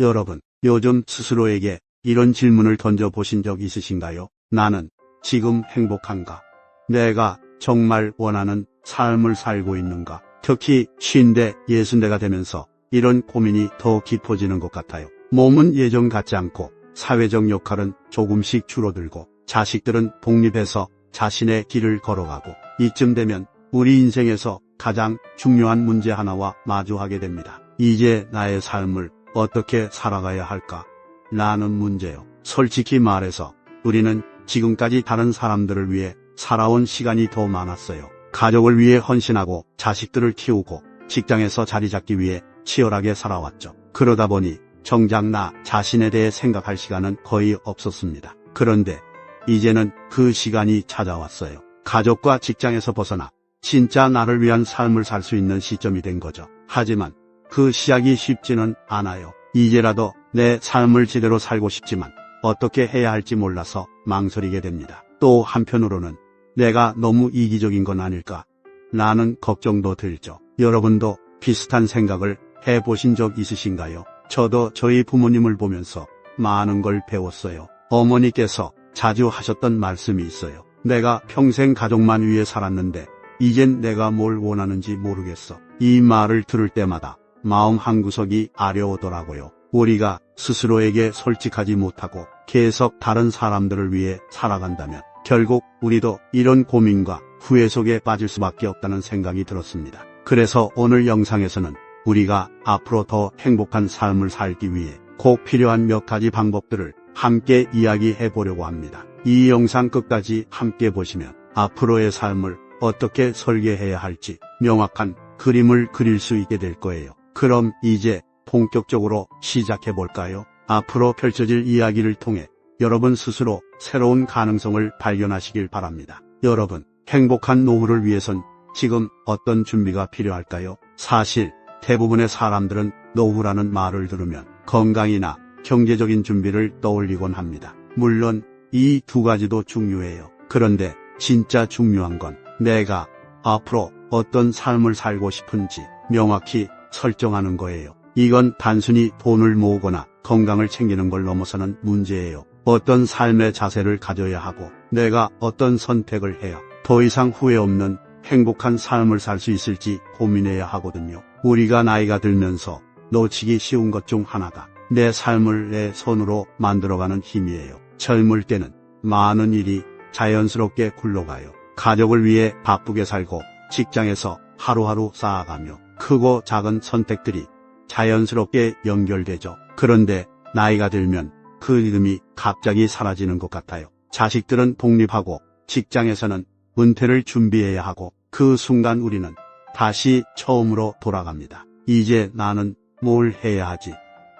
여러분, 요즘 스스로에게 이런 질문을 던져보신 적 있으신가요? 나는 지금 행복한가? 내가 정말 원하는 삶을 살고 있는가? 특히 50대, 60대가 되면서 이런 고민이 더 깊어지는 것 같아요. 몸은 예전 같지 않고 사회적 역할은 조금씩 줄어들고 자식들은 독립해서 자신의 길을 걸어가고 이쯤 되면 우리 인생에서 가장 중요한 문제 하나와 마주하게 됩니다. 이제 나의 삶을 어떻게 살아가야 할까? 라는 문제요. 솔직히 말해서 우리는 지금까지 다른 사람들을 위해 살아온 시간이 더 많았어요. 가족을 위해 헌신하고 자식들을 키우고 직장에서 자리 잡기 위해 치열하게 살아왔죠. 그러다 보니 정작 나 자신에 대해 생각할 시간은 거의 없었습니다. 그런데 이제는 그 시간이 찾아왔어요. 가족과 직장에서 벗어나 진짜 나를 위한 삶을 살 수 있는 시점이 된 거죠. 하지만 그 시작이 쉽지는 않아요. 이제라도 내 삶을 제대로 살고 싶지만 어떻게 해야 할지 몰라서 망설이게 됩니다. 또 한편으로는 내가 너무 이기적인 건 아닐까? 라는 걱정도 들죠. 여러분도 비슷한 생각을 해보신 적 있으신가요? 저도 저희 부모님을 보면서 많은 걸 배웠어요. 어머니께서 자주 하셨던 말씀이 있어요. 내가 평생 가족만 위해 살았는데 이젠 내가 뭘 원하는지 모르겠어. 이 말을 들을 때마다 마음 한구석이 아려오더라고요. 우리가 스스로에게 솔직하지 못하고 계속 다른 사람들을 위해 살아간다면 결국 우리도 이런 고민과 후회 속에 빠질 수밖에 없다는 생각이 들었습니다. 그래서 오늘 영상에서는 우리가 앞으로 더 행복한 삶을 살기 위해 꼭 필요한 몇 가지 방법들을 함께 이야기해 보려고 합니다. 이 영상 끝까지 함께 보시면 앞으로의 삶을 어떻게 설계해야 할지 명확한 그림을 그릴 수 있게 될 거예요. 그럼 이제 본격적으로 시작해 볼까요? 앞으로 펼쳐질 이야기를 통해 여러분 스스로 새로운 가능성을 발견하시길 바랍니다. 여러분, 행복한 노후를 위해선 지금 어떤 준비가 필요할까요? 사실 대부분의 사람들은 노후라는 말을 들으면 건강이나 경제적인 준비를 떠올리곤 합니다. 물론 이 두 가지도 중요해요. 그런데 진짜 중요한 건 내가 앞으로 어떤 삶을 살고 싶은지 명확히 설정하는 거예요. 이건 단순히 돈을 모으거나 건강을 챙기는 걸 넘어서는 문제예요. 어떤 삶의 자세를 가져야 하고 내가 어떤 선택을 해야 더 이상 후회 없는 행복한 삶을 살 수 있을지 고민해야 하거든요. 우리가 나이가 들면서 놓치기 쉬운 것 중 하나가 내 삶을 내 손으로 만들어가는 힘이에요. 젊을 때는 많은 일이 자연스럽게 굴러가요. 가족을 위해 바쁘게 살고 직장에서 하루하루 쌓아가며 크고 작은 선택들이 자연스럽게 연결되죠. 그런데 나이가 들면 그 리듬이 갑자기 사라지는 것 같아요. 자식들은 독립하고 직장에서는 은퇴를 준비해야 하고 그 순간 우리는 다시 처음으로 돌아갑니다. 이제 나는 뭘 해야 하지?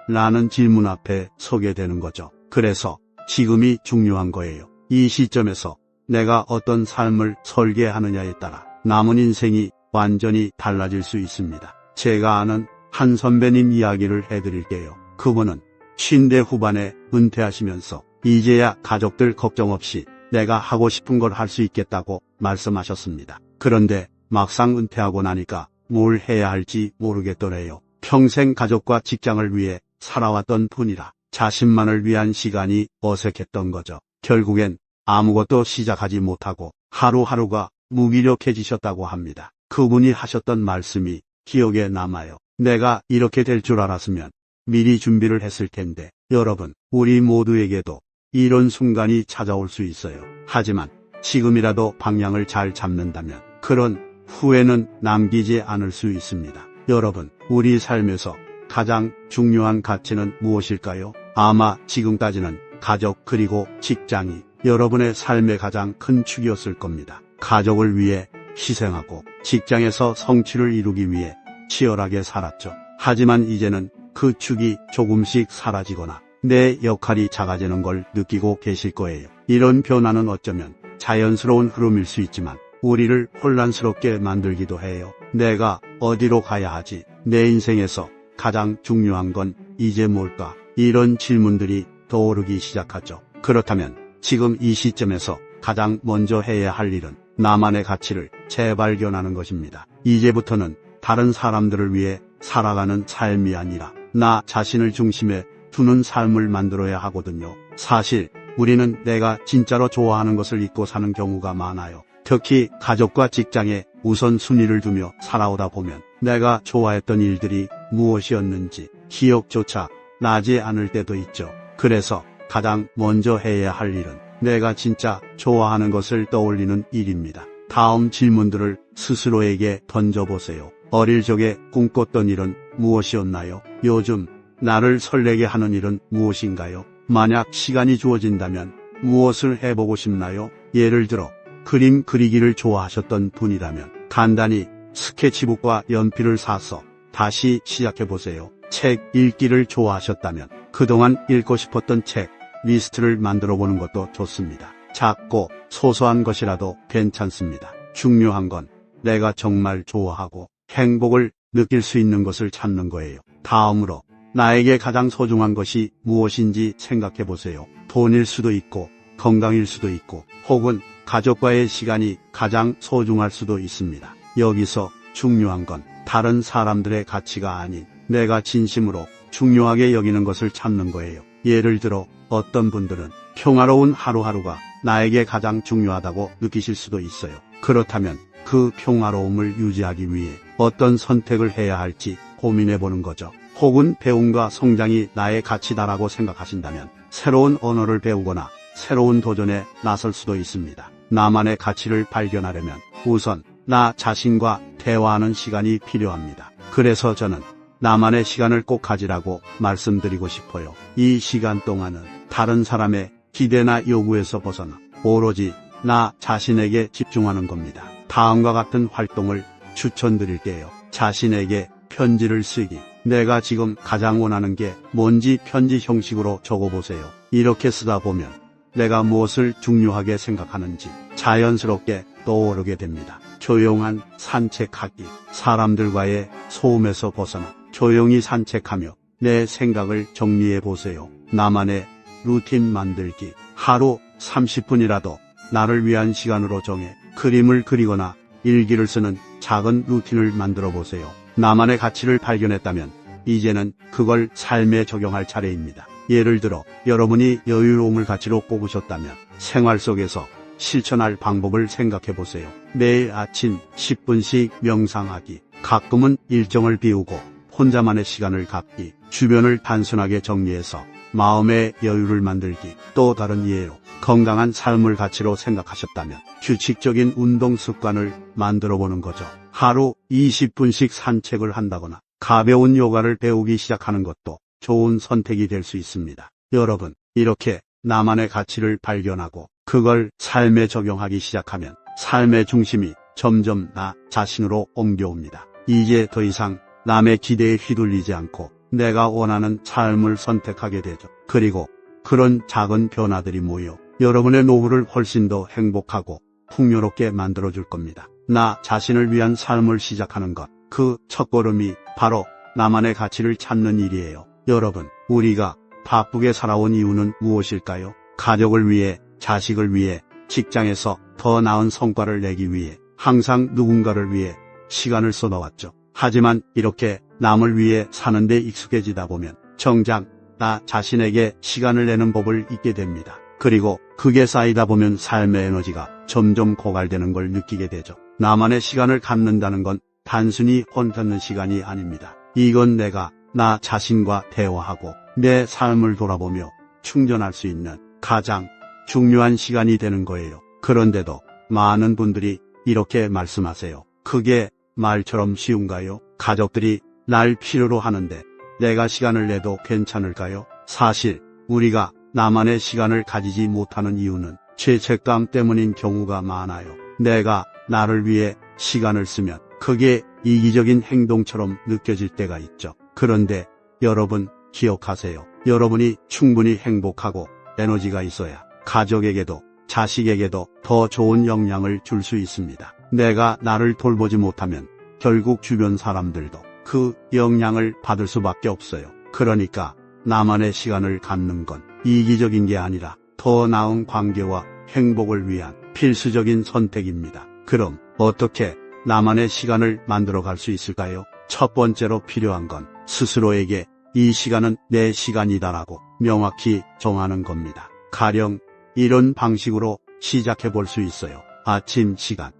라는 질문 앞에 서게 되는 거죠. 그래서 지금이 중요한 거예요. 이 시점에서 내가 어떤 삶을 설계하느냐에 따라 남은 인생이 완전히 달라질 수 있습니다. 제가 아는 한 선배님 이야기를 해드릴게요. 그분은 50대 후반에 은퇴하시면서 이제야 가족들 걱정 없이 내가 하고 싶은 걸 할 수 있겠다고 말씀하셨습니다. 그런데 막상 은퇴하고 나니까 뭘 해야 할지 모르겠더래요. 평생 가족과 직장을 위해 살아왔던 분이라 자신만을 위한 시간이 어색했던 거죠. 결국엔 아무것도 시작하지 못하고 하루하루가 무기력해지셨다고 합니다. 그분이 하셨던 말씀이 기억에 남아요. 내가 이렇게 될 줄 알았으면 미리 준비를 했을 텐데. 여러분, 우리 모두에게도 이런 순간이 찾아올 수 있어요. 하지만 지금이라도 방향을 잘 잡는다면 그런 후회는 남기지 않을 수 있습니다. 여러분, 우리 삶에서 가장 중요한 가치는 무엇일까요? 아마 지금까지는 가족 그리고 직장이 여러분의 삶의 가장 큰 축이었을 겁니다. 가족을 위해 희생하고 직장에서 성취를 이루기 위해 치열하게 살았죠. 하지만 이제는 그 축이 조금씩 사라지거나 내 역할이 작아지는 걸 느끼고 계실 거예요. 이런 변화는 어쩌면 자연스러운 흐름일 수 있지만 우리를 혼란스럽게 만들기도 해요. 내가 어디로 가야 하지? 내 인생에서 가장 중요한 건 이제 뭘까? 이런 질문들이 떠오르기 시작하죠. 그렇다면 지금 이 시점에서 가장 먼저 해야 할 일은 나만의 가치를 재발견하는 것입니다. 이제부터는 다른 사람들을 위해 살아가는 삶이 아니라 나 자신을 중심에 두는 삶을 만들어야 하거든요. 사실 우리는 내가 진짜로 좋아하는 것을 잊고 사는 경우가 많아요. 특히 가족과 직장에 우선순위를 두며 살아오다 보면 내가 좋아했던 일들이 무엇이었는지 기억조차 나지 않을 때도 있죠. 그래서 가장 먼저 해야 할 일은 내가 진짜 좋아하는 것을 떠올리는 일입니다. 다음 질문들을 스스로에게 던져보세요. 어릴 적에 꿈꿨던 일은 무엇이었나요? 요즘 나를 설레게 하는 일은 무엇인가요? 만약 시간이 주어진다면 무엇을 해보고 싶나요? 예를 들어 그림 그리기를 좋아하셨던 분이라면 간단히 스케치북과 연필을 사서 다시 시작해보세요. 책 읽기를 좋아하셨다면 그동안 읽고 싶었던 책 리스트를 만들어 보는 것도 좋습니다. 작고 소소한 것이라도 괜찮습니다. 중요한 건 내가 정말 좋아하고 행복을 느낄 수 있는 것을 찾는 거예요. 다음으로 나에게 가장 소중한 것이 무엇인지 생각해 보세요. 돈일 수도 있고 건강일 수도 있고 혹은 가족과의 시간이 가장 소중할 수도 있습니다. 여기서 중요한 건 다른 사람들의 가치가 아닌 내가 진심으로 중요하게 여기는 것을 찾는 거예요. 예를 들어 어떤 분들은 평화로운 하루하루가 나에게 가장 중요하다고 느끼실 수도 있어요. 그렇다면 그 평화로움을 유지하기 위해 어떤 선택을 해야 할지 고민해 보는 거죠. 혹은 배움과 성장이 나의 가치다라고 생각하신다면 새로운 언어를 배우거나 새로운 도전에 나설 수도 있습니다. 나만의 가치를 발견하려면 우선 나 자신과 대화하는 시간이 필요합니다. 그래서 저는 나만의 시간을 꼭 가지라고 말씀드리고 싶어요. 이 시간 동안은 다른 사람의 기대나 요구에서 벗어나 오로지 나 자신에게 집중하는 겁니다. 다음과 같은 활동을 추천드릴게요. 자신에게 편지를 쓰기. 내가 지금 가장 원하는 게 뭔지 편지 형식으로 적어보세요. 이렇게 쓰다 보면 내가 무엇을 중요하게 생각하는지 자연스럽게 떠오르게 됩니다. 조용한 산책하기. 사람들과의 소음에서 벗어나 조용히 산책하며 내 생각을 정리해 보세요. 나만의 루틴 만들기. 하루 30분이라도 나를 위한 시간으로 정해 그림을 그리거나 일기를 쓰는 작은 루틴을 만들어 보세요. 나만의 가치를 발견했다면 이제는 그걸 삶에 적용할 차례입니다. 예를 들어 여러분이 여유로움을 가치로 꼽으셨다면 생활 속에서 실천할 방법을 생각해 보세요. 매일 아침 10분씩 명상하기, 가끔은 일정을 비우고 혼자만의 시간을 갖기, 주변을 단순하게 정리해서 마음의 여유를 만들기. 또 다른 예로 건강한 삶을 가치로 생각하셨다면 규칙적인 운동 습관을 만들어 보는 거죠. 하루 20분씩 산책을 한다거나 가벼운 요가를 배우기 시작하는 것도 좋은 선택이 될 수 있습니다. 여러분, 이렇게 나만의 가치를 발견하고 그걸 삶에 적용하기 시작하면 삶의 중심이 점점 나 자신으로 옮겨옵니다. 이제 더 이상 남의 기대에 휘둘리지 않고 내가 원하는 삶을 선택하게 되죠. 그리고 그런 작은 변화들이 모여 여러분의 노후를 훨씬 더 행복하고 풍요롭게 만들어줄 겁니다. 나 자신을 위한 삶을 시작하는 것, 그 첫걸음이 바로 나만의 가치를 찾는 일이에요. 여러분, 우리가 바쁘게 살아온 이유는 무엇일까요? 가족을 위해, 자식을 위해, 직장에서 더 나은 성과를 내기 위해, 항상 누군가를 위해 시간을 쏟아왔죠. 하지만 이렇게 남을 위해 사는데 익숙해지다 보면 정작 나 자신에게 시간을 내는 법을 잊게 됩니다. 그리고 그게 쌓이다 보면 삶의 에너지가 점점 고갈되는 걸 느끼게 되죠. 나만의 시간을 갖는다는 건 단순히 혼자는 시간이 아닙니다. 이건 내가 나 자신과 대화하고 내 삶을 돌아보며 충전할 수 있는 가장 중요한 시간이 되는 거예요. 그런데도 많은 분들이 이렇게 말씀하세요. 그게 말처럼 쉬운가요? 가족들이 날 필요로 하는데 내가 시간을 내도 괜찮을까요? 사실 우리가 나만의 시간을 가지지 못하는 이유는 죄책감 때문인 경우가 많아요. 내가 나를 위해 시간을 쓰면 그게 이기적인 행동처럼 느껴질 때가 있죠. 그런데 여러분 기억하세요. 여러분이 충분히 행복하고 에너지가 있어야 가족에게도 자식에게도 더 좋은 영향을 줄 수 있습니다. 내가 나를 돌보지 못하면 결국 주변 사람들도 그 영향을 받을 수밖에 없어요. 그러니까 나만의 시간을 갖는 건 이기적인 게 아니라 더 나은 관계와 행복을 위한 필수적인 선택입니다. 그럼 어떻게 나만의 시간을 만들어 갈 수 있을까요? 첫 번째로 필요한 건 스스로에게 이 시간은 내 시간이다라고 명확히 정하는 겁니다. 가령 이런 방식으로 시작해 볼 수 있어요. 아침 시간.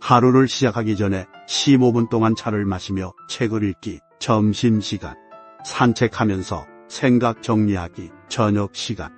하루를 시작하기 전에 15분 동안 차를 마시며 책을 읽기. 점심 시간. 산책하면서 생각 정리하기. 저녁 시간.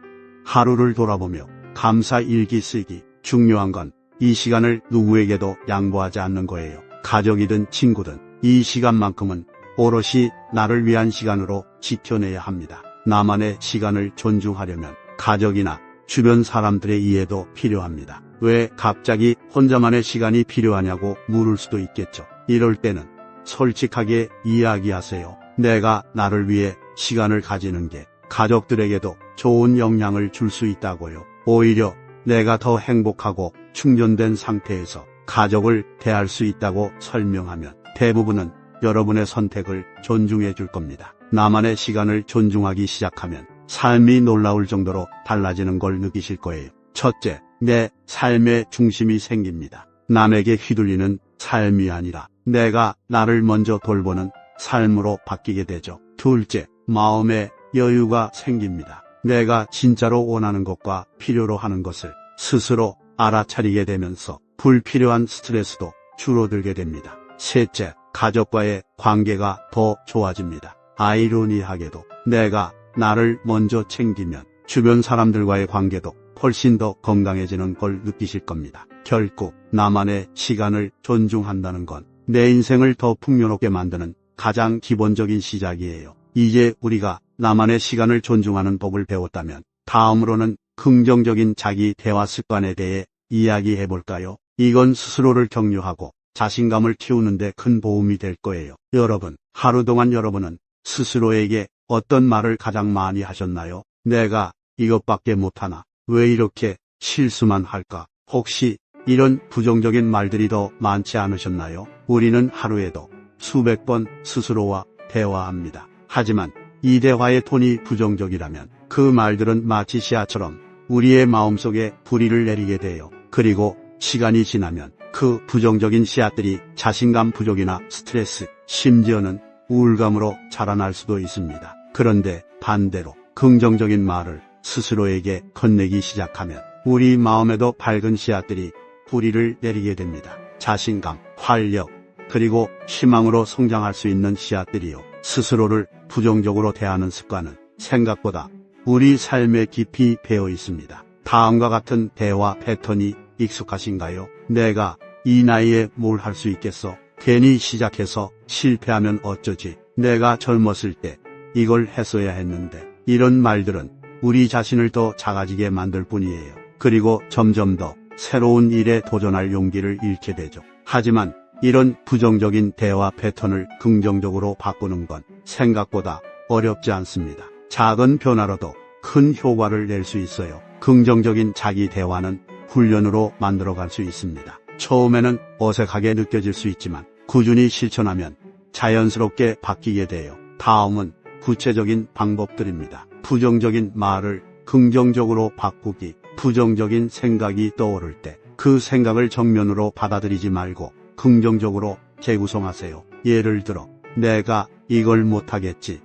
하루를 돌아보며 감사 일기 쓰기. 중요한 건 이 시간을 누구에게도 양보하지 않는 거예요. 가족이든 친구든 이 시간만큼은 오롯이 나를 위한 시간으로 지켜내야 합니다. 나만의 시간을 존중하려면 가족이나 주변 사람들의 이해도 필요합니다. 왜 갑자기 혼자만의 시간이 필요하냐고 물을 수도 있겠죠. 이럴 때는 솔직하게 이야기하세요. 내가 나를 위해 시간을 가지는 게 가족들에게도 좋은 영향을 줄 수 있다고요. 오히려 내가 더 행복하고 충전된 상태에서 가족을 대할 수 있다고 설명하면 대부분은 여러분의 선택을 존중해 줄 겁니다. 나만의 시간을 존중하기 시작하면 삶이 놀라울 정도로 달라지는 걸 느끼실 거예요. 첫째, 내 삶의 중심이 생깁니다. 남에게 휘둘리는 삶이 아니라 내가 나를 먼저 돌보는 삶으로 바뀌게 되죠. 둘째, 마음의 여유가 생깁니다. 내가 진짜로 원하는 것과 필요로 하는 것을 스스로 알아차리게 되면서 불필요한 스트레스도 줄어들게 됩니다. 셋째, 가족과의 관계가 더 좋아집니다. 아이러니하게도 내가 나를 먼저 챙기면 주변 사람들과의 관계도 훨씬 더 건강해지는 걸 느끼실 겁니다. 결국 나만의 시간을 존중한다는 건 내 인생을 더 풍요롭게 만드는 가장 기본적인 시작이에요. 이제 우리가 나만의 시간을 존중하는 법을 배웠다면 다음으로는 긍정적인 자기 대화 습관에 대해 이야기해 볼까요? 이건 스스로를 격려하고 자신감을 키우는 데 큰 도움이 될 거예요. 여러분, 하루 동안 여러분은 스스로에게 어떤 말을 가장 많이 하셨나요? 내가 이것밖에 못하나? 왜 이렇게 실수만 할까? 혹시 이런 부정적인 말들이 더 많지 않으셨나요? 우리는 하루에도 수백 번 스스로와 대화합니다. 하지만 이 대화의 톤이 부정적이라면 그 말들은 마치 씨앗처럼 우리의 마음속에 뿌리를 내리게 돼요. 그리고 시간이 지나면 그 부정적인 씨앗들이 자신감 부족이나 스트레스, 심지어는 우울감으로 자라날 수도 있습니다. 그런데 반대로 긍정적인 말을 스스로에게 건네기 시작하면 우리 마음에도 밝은 씨앗들이 뿌리를 내리게 됩니다. 자신감, 활력, 그리고 희망으로 성장할 수 있는 씨앗들이요. 스스로를 부정적으로 대하는 습관은 생각보다 우리 삶에 깊이 배어 있습니다. 다음과 같은 대화 패턴이 익숙하신가요? 내가 이 나이에 뭘 할 수 있겠어? 괜히 시작해서 실패하면 어쩌지? 내가 젊었을 때 이걸 했어야 했는데. 이런 말들은 우리 자신을 더 작아지게 만들 뿐이에요. 그리고 점점 더 새로운 일에 도전할 용기를 잃게 되죠. 하지만 이런 부정적인 대화 패턴을 긍정적으로 바꾸는 건 생각보다 어렵지 않습니다. 작은 변화로도 큰 효과를 낼 수 있어요. 긍정적인 자기 대화는 훈련으로 만들어갈 수 있습니다. 처음에는 어색하게 느껴질 수 있지만 꾸준히 실천하면 자연스럽게 바뀌게 돼요. 다음은 구체적인 방법들입니다. 부정적인 말을 긍정적으로 바꾸기. 부정적인 생각이 떠오를 때 그 생각을 정면으로 받아들이지 말고 긍정적으로 재구성하세요. 예를 들어, 내가 이걸 못하겠지.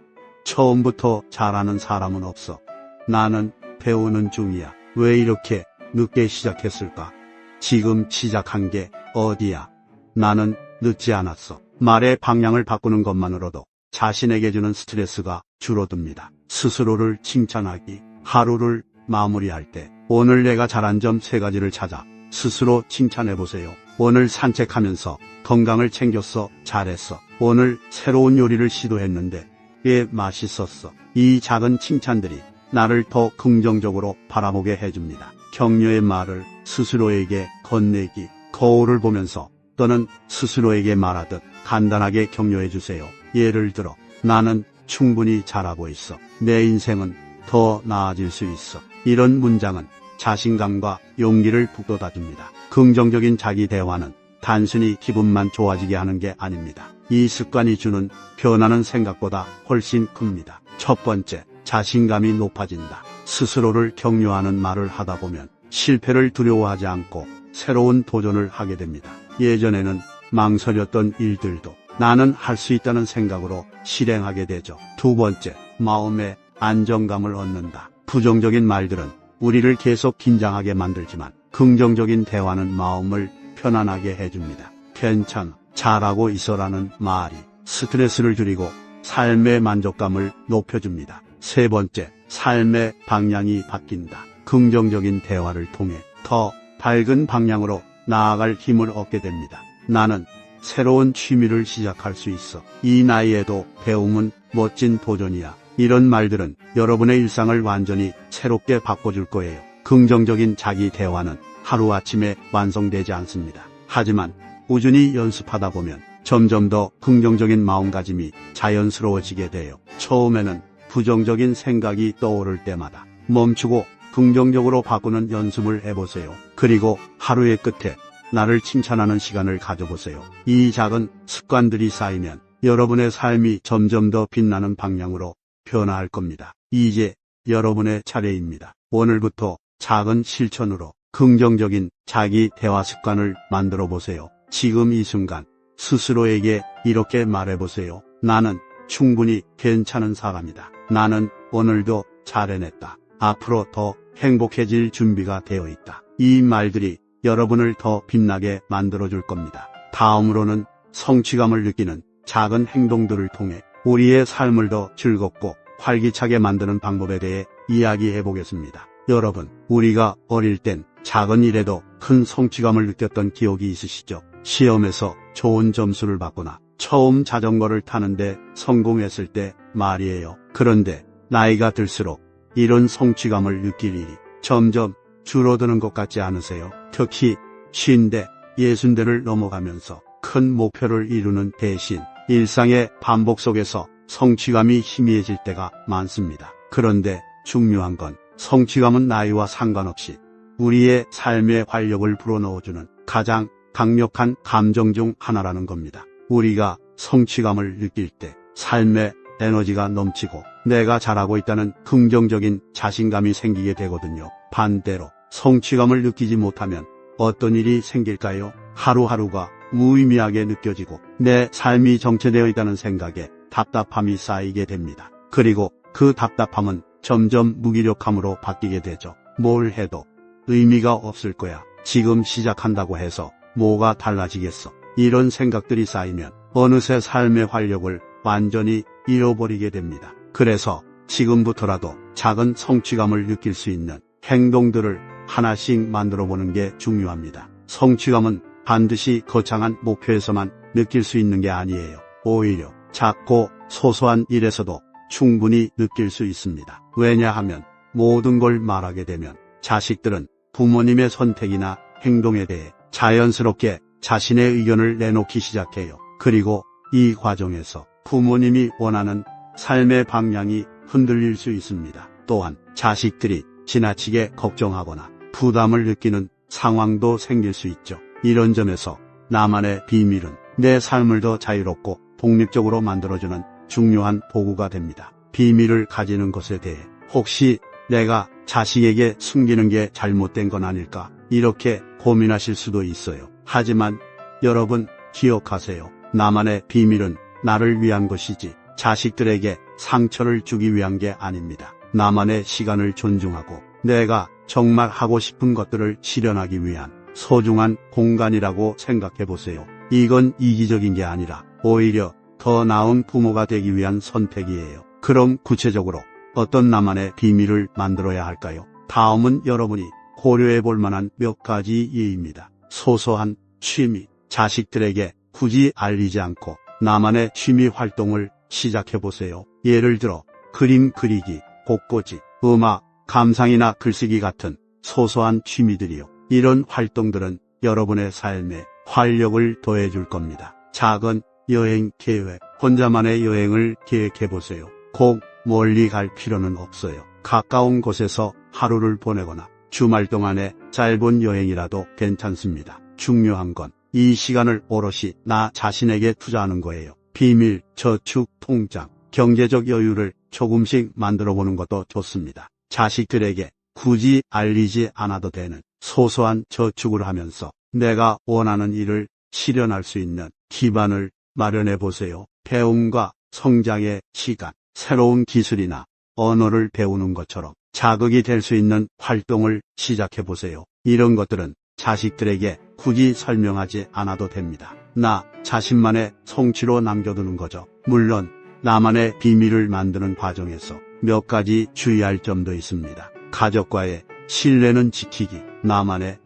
처음부터 잘하는 사람은 없어. 나는 배우는 중이야. 왜 이렇게 늦게 시작했을까? 지금 시작한 게 어디야? 나는 늦지 않았어. 말의 방향을 바꾸는 것만으로도 자신에게 주는 스트레스가 줄어듭니다. 스스로를 칭찬하기. 하루를 마무리할 때 오늘 내가 잘한 점 3가지를 찾아 스스로 칭찬해보세요. 오늘 산책하면서 건강을 챙겼어. 잘했어. 오늘 새로운 요리를 시도했는데 꽤 맛있었어. 이 작은 칭찬들이 나를 더 긍정적으로 바라보게 해줍니다. 격려의 말을 스스로에게 건네기. 거울을 보면서 또는 스스로에게 말하듯 간단하게 격려해주세요. 예를 들어, 나는 충분히 잘하고 있어. 내 인생은 더 나아질 수 있어. 이런 문장은 자신감과 용기를 북돋아줍니다. 긍정적인 자기 대화는 단순히 기분만 좋아지게 하는 게 아닙니다. 이 습관이 주는 변화는 생각보다 훨씬 큽니다. 첫 번째, 자신감이 높아진다. 스스로를 격려하는 말을 하다 보면 실패를 두려워하지 않고 새로운 도전을 하게 됩니다. 예전에는 망설였던 일들도 나는 할 수 있다는 생각으로 실행하게 되죠. 두 번째, 마음의 안정감을 얻는다. 부정적인 말들은 우리를 계속 긴장하게 만들지만 긍정적인 대화는 마음을 편안하게 해줍니다. 괜찮아, 잘하고 있어라는 말이 스트레스를 줄이고 삶의 만족감을 높여줍니다. 세 번째, 삶의 방향이 바뀐다. 긍정적인 대화를 통해 더 밝은 방향으로 나아갈 힘을 얻게 됩니다. 나는 새로운 취미를 시작할 수 있어. 이 나이에도 배움은 멋진 도전이야. 이런 말들은 여러분의 일상을 완전히 새롭게 바꿔줄 거예요. 긍정적인 자기 대화는 하루아침에 완성되지 않습니다. 하지만 꾸준히 연습하다 보면 점점 더 긍정적인 마음가짐이 자연스러워지게 돼요. 처음에는 부정적인 생각이 떠오를 때마다 멈추고 긍정적으로 바꾸는 연습을 해보세요. 그리고 하루의 끝에 나를 칭찬하는 시간을 가져보세요. 이 작은 습관들이 쌓이면 여러분의 삶이 점점 더 빛나는 방향으로 변화할 겁니다. 이제 여러분의 차례입니다. 오늘부터 작은 실천으로 긍정적인 자기 대화 습관을 만들어 보세요. 지금 이 순간 스스로에게 이렇게 말해보세요. 나는 충분히 괜찮은 사람이다. 나는 오늘도 잘 해냈다. 앞으로 더 행복해질 준비가 되어 있다. 이 말들이 여러분을 더 빛나게 만들어줄 겁니다. 다음으로는 성취감을 느끼는 작은 행동들을 통해 우리의 삶을 더 즐겁고 활기차게 만드는 방법에 대해 이야기해 보겠습니다. 여러분, 우리가 어릴 땐 작은 일에도 큰 성취감을 느꼈던 기억이 있으시죠? 시험에서 좋은 점수를 받거나 처음 자전거를 타는데 성공했을 때 말이에요. 그런데 나이가 들수록 이런 성취감을 느낄 일이 점점 줄어드는 것 같지 않으세요? 특히 50대, 60대를 넘어가면서 큰 목표를 이루는 대신 일상의 반복 속에서 성취감이 희미해질 때가 많습니다. 그런데 중요한 건 성취감은 나이와 상관없이 우리의 삶의 활력을 불어넣어주는 가장 강력한 감정 중 하나라는 겁니다. 우리가 성취감을 느낄 때 삶의 에너지가 넘치고 내가 잘하고 있다는 긍정적인 자신감이 생기게 되거든요. 반대로 성취감을 느끼지 못하면 어떤 일이 생길까요? 하루하루가 무의미하게 느껴지고 내 삶이 정체되어 있다는 생각에 답답함이 쌓이게 됩니다. 그리고 그 답답함은 점점 무기력함으로 바뀌게 되죠. 뭘 해도 의미가 없을 거야. 지금 시작한다고 해서 뭐가 달라지겠어. 이런 생각들이 쌓이면 어느새 삶의 활력을 완전히 잃어버리게 됩니다. 그래서 지금부터라도 작은 성취감을 느낄 수 있는 행동들을 하나씩 만들어 보는 게 중요합니다. 성취감은 반드시 거창한 목표에서만 느낄 수 있는 게 아니에요. 오히려 작고 소소한 일에서도 충분히 느낄 수 있습니다. 왜냐하면 모든 걸 말하게 되면 자식들은 부모님의 선택이나 행동에 대해 자연스럽게 자신의 의견을 내놓기 시작해요. 그리고 이 과정에서 부모님이 원하는 삶의 방향이 흔들릴 수 있습니다. 또한 자식들이 지나치게 걱정하거나 부담을 느끼는 상황도 생길 수 있죠. 이런 점에서 나만의 비밀은 내 삶을 더 자유롭고 독립적으로 만들어주는 중요한 도구가 됩니다. 비밀을 가지는 것에 대해 혹시 내가 자식에게 숨기는 게 잘못된 건 아닐까? 이렇게 고민하실 수도 있어요. 하지만 여러분 기억하세요. 나만의 비밀은 나를 위한 것이지 자식들에게 상처를 주기 위한 게 아닙니다. 나만의 시간을 존중하고 내가 정말 하고 싶은 것들을 실현하기 위한 소중한 공간이라고 생각해 보세요. 이건 이기적인 게 아니라 오히려 더 나은 부모가 되기 위한 선택이에요. 그럼 구체적으로 어떤 나만의 비밀을 만들어야 할까요? 다음은 여러분이 고려해 볼 만한 몇 가지 예입니다. 소소한 취미, 자식들에게 굳이 알리지 않고 나만의 취미 활동을 시작해 보세요. 예를 들어 그림 그리기, 곡꽂이, 음악, 감상이나 글쓰기 같은 소소한 취미들이요. 이런 활동들은 여러분의 삶에 활력을 더해줄 겁니다. 작은 여행 계획, 혼자만의 여행을 계획해 보세요. 꼭 멀리 갈 필요는 없어요. 가까운 곳에서 하루를 보내거나 주말 동안의 짧은 여행이라도 괜찮습니다. 중요한 건 이 시간을 오롯이 나 자신에게 투자하는 거예요. 비밀 저축 통장, 경제적 여유를 조금씩 만들어 보는 것도 좋습니다. 자식들에게 굳이 알리지 않아도 되는 소소한 저축을 하면서 내가 원하는 일을 실현할 수 있는 기반을 마련해 보세요. 배움과 성장의 시간, 새로운 기술이나 언어를 배우는 것처럼 자극이 될 수 있는 활동을 시작해 보세요. 이런 것들은 자식들에게 굳이 설명하지 않아도 됩니다. 나 자신만의 성취로 남겨두는 거죠. 물론 나만의 비밀을 만드는 과정에서 몇 가지 주의할 점도 있습니다. 가족과의 신뢰는 지키기. 나만의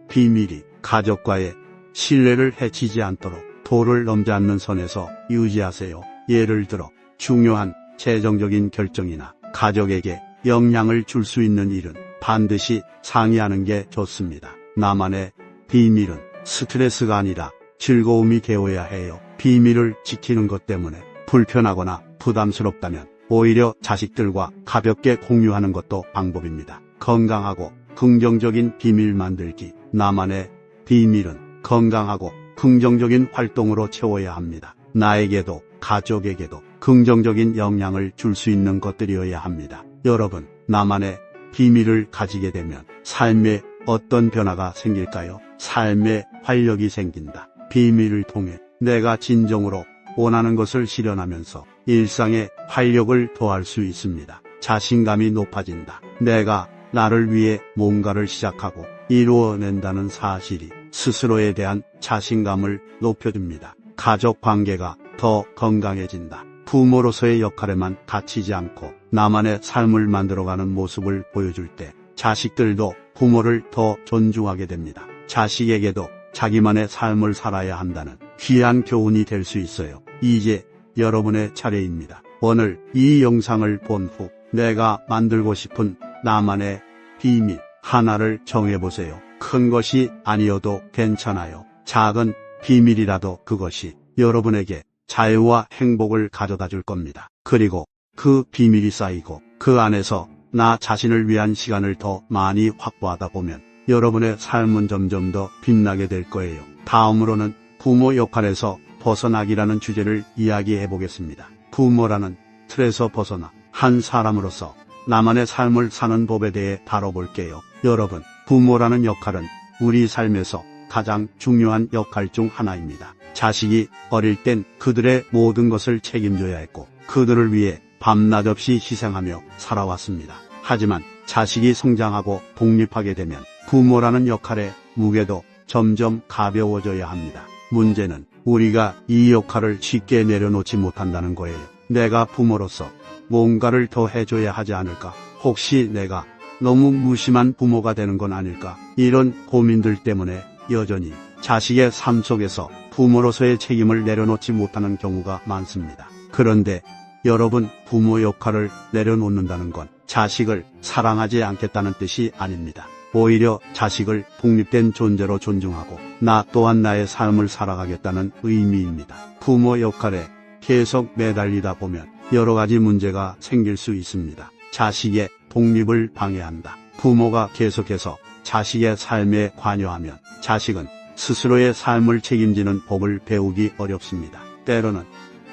비밀이 가족과의 신뢰를 해치지 않도록 도를 넘지 않는 선에서 유지하세요. 예를 들어 중요한 재정적인 결정이나 가족에게 영향을 줄 수 있는 일은 반드시 상의하는 게 좋습니다. 나만의 비밀은 스트레스가 아니라 즐거움이 되어야 해요. 비밀을 지키는 것 때문에 불편하거나 부담스럽다면 오히려 자식들과 가볍게 공유하는 것도 방법입니다. 건강하고 긍정적인 비밀 만들기. 나만의 비밀은 건강하고 긍정적인 활동으로 채워야 합니다. 나에게도 가족에게도 긍정적인 영향을 줄 수 있는 것들이어야 합니다. 여러분, 나만의 비밀을 가지게 되면 삶에 어떤 변화가 생길까요? 삶에 활력이 생긴다. 비밀을 통해 내가 진정으로 원하는 것을 실현하면서 일상에 활력을 더할 수 있습니다. 자신감이 높아진다. 내가 나를 위해 뭔가를 시작하고 이루어낸다는 사실이 스스로에 대한 자신감을 높여줍니다. 가족 관계가 더 건강해진다. 부모로서의 역할에만 갇히지 않고 나만의 삶을 만들어가는 모습을 보여줄 때 자식들도 부모를 더 존중하게 됩니다. 자식에게도 자기만의 삶을 살아야 한다는 귀한 교훈이 될 수 있어요. 이제 여러분의 차례입니다. 오늘 이 영상을 본 후 내가 만들고 싶은 나만의 비밀 하나를 정해보세요. 큰 것이 아니어도 괜찮아요. 작은 비밀이라도 그것이 여러분에게 자유와 행복을 가져다 줄 겁니다. 그리고 그 비밀이 쌓이고 그 안에서 나 자신을 위한 시간을 더 많이 확보하다 보면 여러분의 삶은 점점 더 빛나게 될 거예요. 다음으로는 부모 역할에서 벗어나기라는 주제를 이야기해 보겠습니다. 부모라는 틀에서 벗어나 한 사람으로서 나만의 삶을 사는 법에 대해 다뤄볼게요. 여러분, 부모라는 역할은 우리 삶에서 가장 중요한 역할 중 하나입니다. 자식이 어릴 땐 그들의 모든 것을 책임져야 했고 그들을 위해 밤낮 없이 희생하며 살아왔습니다. 하지만 자식이 성장하고 독립하게 되면 부모라는 역할의 무게도 점점 가벼워져야 합니다. 문제는 우리가 이 역할을 쉽게 내려놓지 못한다는 거예요. 내가 부모로서 뭔가를 더 해줘야 하지 않을까? 혹시 내가 너무 무심한 부모가 되는 건 아닐까? 이런 고민들 때문에 여전히 자식의 삶 속에서 부모로서의 책임을 내려놓지 못하는 경우가 많습니다. 그런데 여러분, 부모 역할을 내려놓는다는 건 자식을 사랑하지 않겠다는 뜻이 아닙니다. 오히려 자식을 독립된 존재로 존중하고 나 또한 나의 삶을 살아가겠다는 의미입니다. 부모 역할에 계속 매달리다 보면 여러 가지 문제가 생길 수 있습니다. 자식의 독립을 방해한다. 부모가 계속해서 자식의 삶에 관여하면 자식은 스스로의 삶을 책임지는 법을 배우기 어렵습니다. 때로는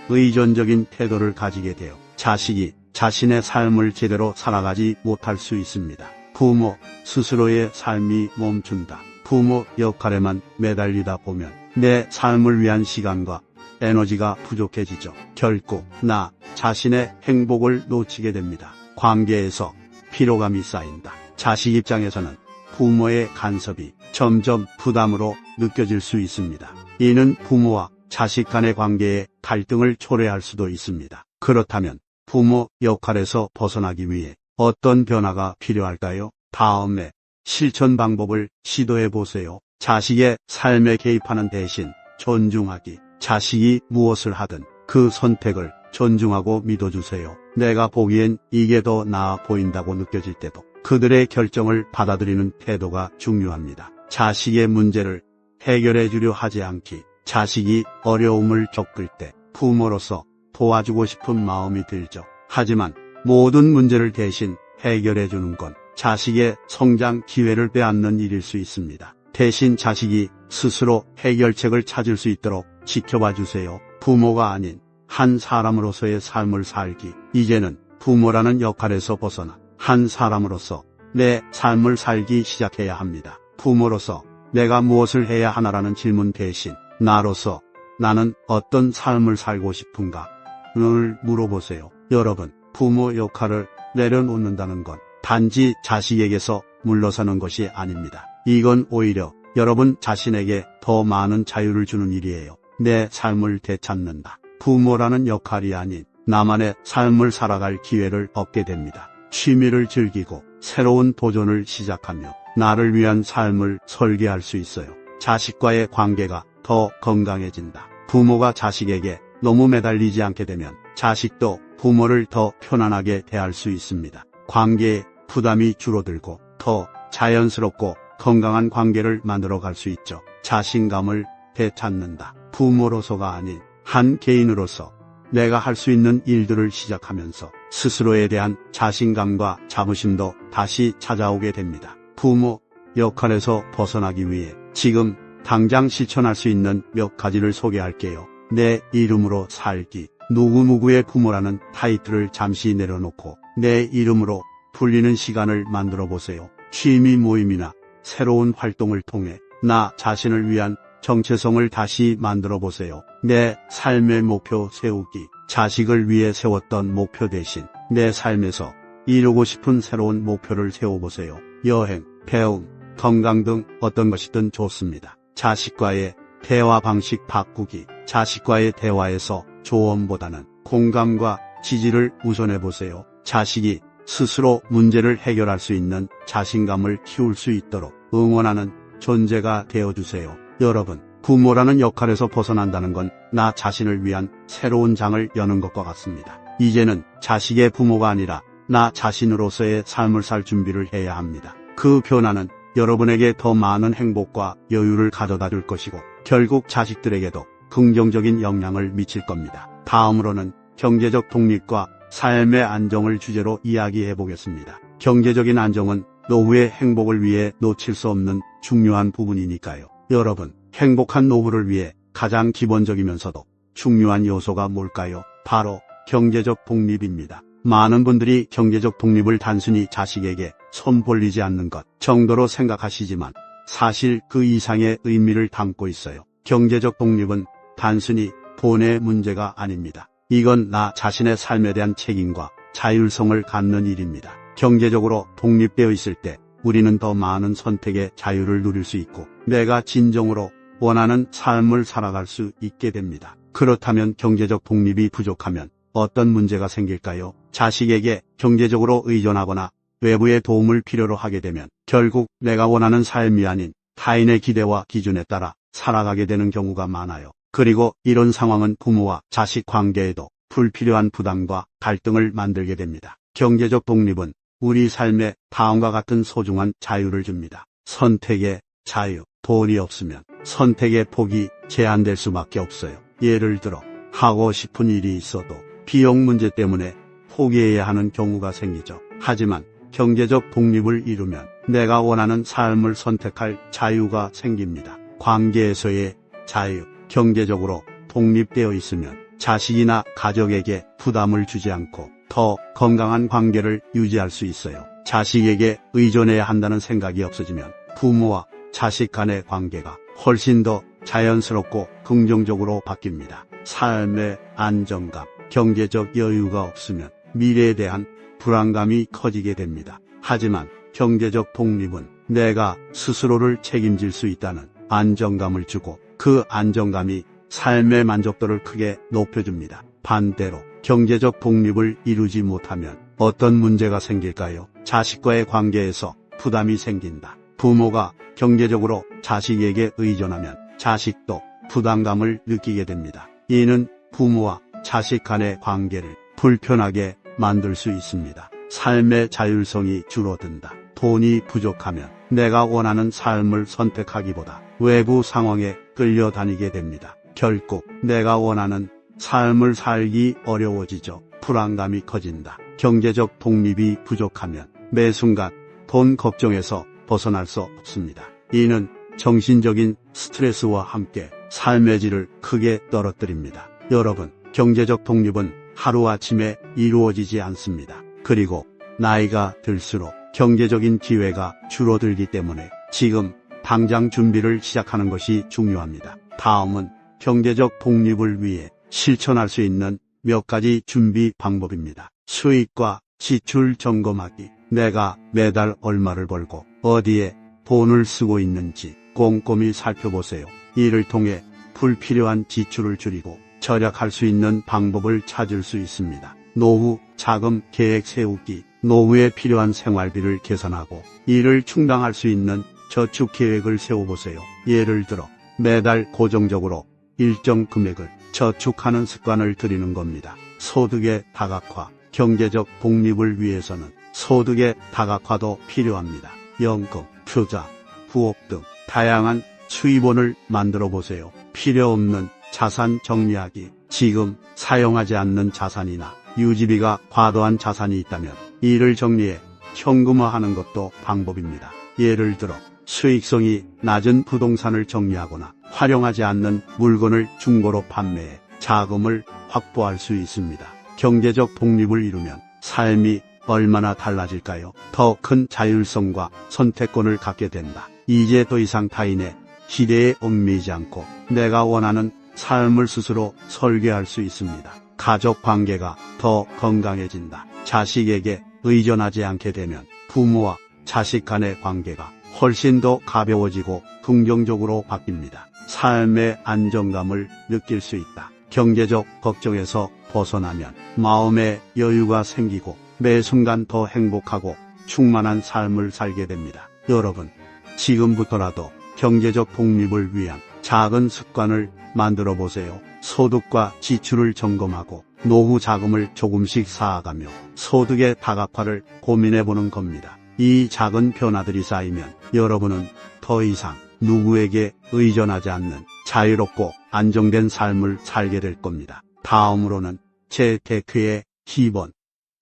의존적인 태도를 가지게 되어 자식이 자신의 삶을 제대로 살아가지 못할 수 있습니다. 부모 스스로의 삶이 멈춘다. 부모 역할에만 매달리다 보면 내 삶을 위한 시간과 에너지가 부족해지죠. 결국 나 자신의 행복을 놓치게 됩니다. 관계에서 피로감이 쌓인다. 자식 입장에서는 부모의 간섭이 점점 부담으로 느껴질 수 있습니다. 이는 부모와 자식 간의 관계에 갈등을 초래할 수도 있습니다. 그렇다면 부모 역할에서 벗어나기 위해 어떤 변화가 필요할까요? 다음에 실천 방법을 시도해 보세요. 자식의 삶에 개입하는 대신 존중하기. 자식이 무엇을 하든 그 선택을 존중하고 믿어주세요. 내가 보기엔 이게 더 나아 보인다고 느껴질 때도 그들의 결정을 받아들이는 태도가 중요합니다. 자식의 문제를 해결해 주려 하지 않기. 자식이 어려움을 겪을 때 부모로서 도와주고 싶은 마음이 들죠. 하지만 모든 문제를 대신 해결해 주는 건 자식의 성장 기회를 빼앗는 일일 수 있습니다. 대신 자식이 스스로 해결책을 찾을 수 있도록 지켜봐 주세요. 부모가 아닌 한 사람으로서의 삶을 살기. 이제는 부모라는 역할에서 벗어나 한 사람으로서 내 삶을 살기 시작해야 합니다. 부모로서 내가 무엇을 해야 하나라는 질문 대신 나로서 나는 어떤 삶을 살고 싶은가 를 물어보세요. 여러분, 부모 역할을 내려놓는다는 건 단지 자식에게서 물러서는 것이 아닙니다. 이건 오히려 여러분 자신에게 더 많은 자유를 주는 일이에요. 내 삶을 되찾는다. 부모라는 역할이 아닌 나만의 삶을 살아갈 기회를 얻게 됩니다. 취미를 즐기고 새로운 도전을 시작하며 나를 위한 삶을 설계할 수 있어요. 자식과의 관계가 더 건강해진다. 부모가 자식에게 너무 매달리지 않게 되면 자식도 부모를 더 편안하게 대할 수 있습니다. 관계에 부담이 줄어들고 더 자연스럽고 건강한 관계를 만들어갈 수 있죠. 자신감을 되찾는다. 부모로서가 아닌 한 개인으로서 내가 할 수 있는 일들을 시작하면서 스스로에 대한 자신감과 자부심도 다시 찾아오게 됩니다. 부모 역할에서 벗어나기 위해 지금 당장 실천할 수 있는 몇 가지를 소개할게요. 내 이름으로 살기. 누구누구의 부모라는 타이틀을 잠시 내려놓고 내 이름으로 불리는 시간을 만들어 보세요. 취미 모임이나 새로운 활동을 통해 나 자신을 위한 정체성을 다시 만들어 보세요. 내 삶의 목표 세우기. 자식을 위해 세웠던 목표 대신 내 삶에서 이루고 싶은 새로운 목표를 세워보세요. 여행, 배움, 건강 등 어떤 것이든 좋습니다. 자식과의 대화 방식 바꾸기. 자식과의 대화에서 조언보다는 공감과 지지를 우선해보세요. 자식이 스스로 문제를 해결할 수 있는 자신감을 키울 수 있도록 응원하는 존재가 되어주세요. 여러분, 부모라는 역할에서 벗어난다는 건 나 자신을 위한 새로운 장을 여는 것과 같습니다. 이제는 자식의 부모가 아니라 나 자신으로서의 삶을 살 준비를 해야 합니다. 그 변화는 여러분에게 더 많은 행복과 여유를 가져다 줄 것이고 결국 자식들에게도 긍정적인 영향을 미칠 겁니다. 다음으로는 경제적 독립과 삶의 안정을 주제로 이야기해 보겠습니다. 경제적인 안정은 노후의 행복을 위해 놓칠 수 없는 중요한 부분이니까요. 여러분, 행복한 노후를 위해 가장 기본적이면서도 중요한 요소가 뭘까요? 바로 경제적 독립입니다. 많은 분들이 경제적 독립을 단순히 자식에게 손 벌리지 않는 것 정도로 생각하시지만 사실 그 이상의 의미를 담고 있어요. 경제적 독립은 단순히 돈의 문제가 아닙니다. 이건 나 자신의 삶에 대한 책임과 자율성을 갖는 일입니다. 경제적으로 독립되어 있을 때 우리는 더 많은 선택의 자유를 누릴 수 있고 내가 진정으로 원하는 삶을 살아갈 수 있게 됩니다. 그렇다면 경제적 독립이 부족하면 어떤 문제가 생길까요? 자식에게 경제적으로 의존하거나 외부의 도움을 필요로 하게 되면 결국 내가 원하는 삶이 아닌 타인의 기대와 기준에 따라 살아가게 되는 경우가 많아요. 그리고 이런 상황은 부모와 자식 관계에도 불필요한 부담과 갈등을 만들게 됩니다. 경제적 독립은 우리 삶에 다음과 같은 소중한 자유를 줍니다. 선택의 자유. 돈이 없으면 선택의 폭이 제한될 수밖에 없어요. 예를 들어 하고 싶은 일이 있어도 비용 문제 때문에 포기해야 하는 경우가 생기죠. 하지만 경제적 독립을 이루면 내가 원하는 삶을 선택할 자유가 생깁니다. 관계에서의 자유. 경제적으로 독립되어 있으면 자식이나 가족에게 부담을 주지 않고 더 건강한 관계를 유지할 수 있어요. 자식에게 의존해야 한다는 생각이 없어지면 부모와 자식 간의 관계가 훨씬 더 자연스럽고 긍정적으로 바뀝니다. 삶의 안정감, 경제적 여유가 없으면 미래에 대한 불안감이 커지게 됩니다. 하지만 경제적 독립은 내가 스스로를 책임질 수 있다는 안정감을 주고 그 안정감이 삶의 만족도를 크게 높여줍니다. 반대로 경제적 독립을 이루지 못하면 어떤 문제가 생길까요? 자식과의 관계에서 부담이 생긴다. 부모가 경제적으로 자식에게 의존하면 자식도 부담감을 느끼게 됩니다. 이는 부모와 자식 간의 관계를 불편하게 만들 수 있습니다. 삶의 자율성이 줄어든다. 돈이 부족하면 내가 원하는 삶을 선택하기보다 외부 상황에 끌려다니게 됩니다. 결국 내가 원하는 삶을 살기 어려워지죠. 불안감이 커진다. 경제적 독립이 부족하면 매 순간 돈 걱정에서 벗어날 수 없습니다. 이는 정신적인 스트레스와 함께 삶의 질을 크게 떨어뜨립니다. 여러분, 경제적 독립은 하루아침에 이루어지지 않습니다. 그리고 나이가 들수록 경제적인 기회가 줄어들기 때문에 지금 당장 준비를 시작하는 것이 중요합니다. 다음은 경제적 독립을 위해 실천할 수 있는 몇 가지 준비 방법입니다. 수익과 지출 점검하기. 내가 매달 얼마를 벌고 어디에 돈을 쓰고 있는지 꼼꼼히 살펴보세요. 이를 통해 불필요한 지출을 줄이고 절약할 수 있는 방법을 찾을 수 있습니다. 노후 자금 계획 세우기. 노후에 필요한 생활비를 계산하고 이를 충당할 수 있는 저축 계획을 세워보세요. 예를 들어 매달 고정적으로 일정 금액을 저축하는 습관을 들이는 겁니다. 소득의 다각화. 경제적 독립을 위해서는 소득의 다각화도 필요합니다. 연금, 투자, 부업 등 다양한 수입원을 만들어 보세요. 필요 없는 자산 정리하기. 지금 사용하지 않는 자산이나 유지비가 과도한 자산이 있다면 이를 정리해 현금화하는 것도 방법입니다. 예를 들어 수익성이 낮은 부동산을 정리하거나 활용하지 않는 물건을 중고로 판매해 자금을 확보할 수 있습니다. 경제적 독립을 이루면 삶이 얼마나 달라질까요? 더 큰 자율성과 선택권을 갖게 된다. 이제 더 이상 타인의 기대에 얽매이지 않고 내가 원하는 삶을 스스로 설계할 수 있습니다. 가족 관계가 더 건강해진다. 자식에게 의존하지 않게 되면 부모와 자식 간의 관계가 훨씬 더 가벼워지고 긍정적으로 바뀝니다. 삶의 안정감을 느낄 수 있다. 경제적 걱정에서 벗어나면 마음의 여유가 생기고 매 순간 더 행복하고 충만한 삶을 살게 됩니다. 여러분, 지금부터라도 경제적 독립을 위한 작은 습관을 만들어 보세요. 소득과 지출을 점검하고 노후 자금을 조금씩 쌓아가며 소득의 다각화를 고민해 보는 겁니다. 이 작은 변화들이 쌓이면 여러분은 더 이상 누구에게 의존하지 않는 자유롭고 안정된 삶을 살게 될 겁니다. 다음으로는 재테크의 기본,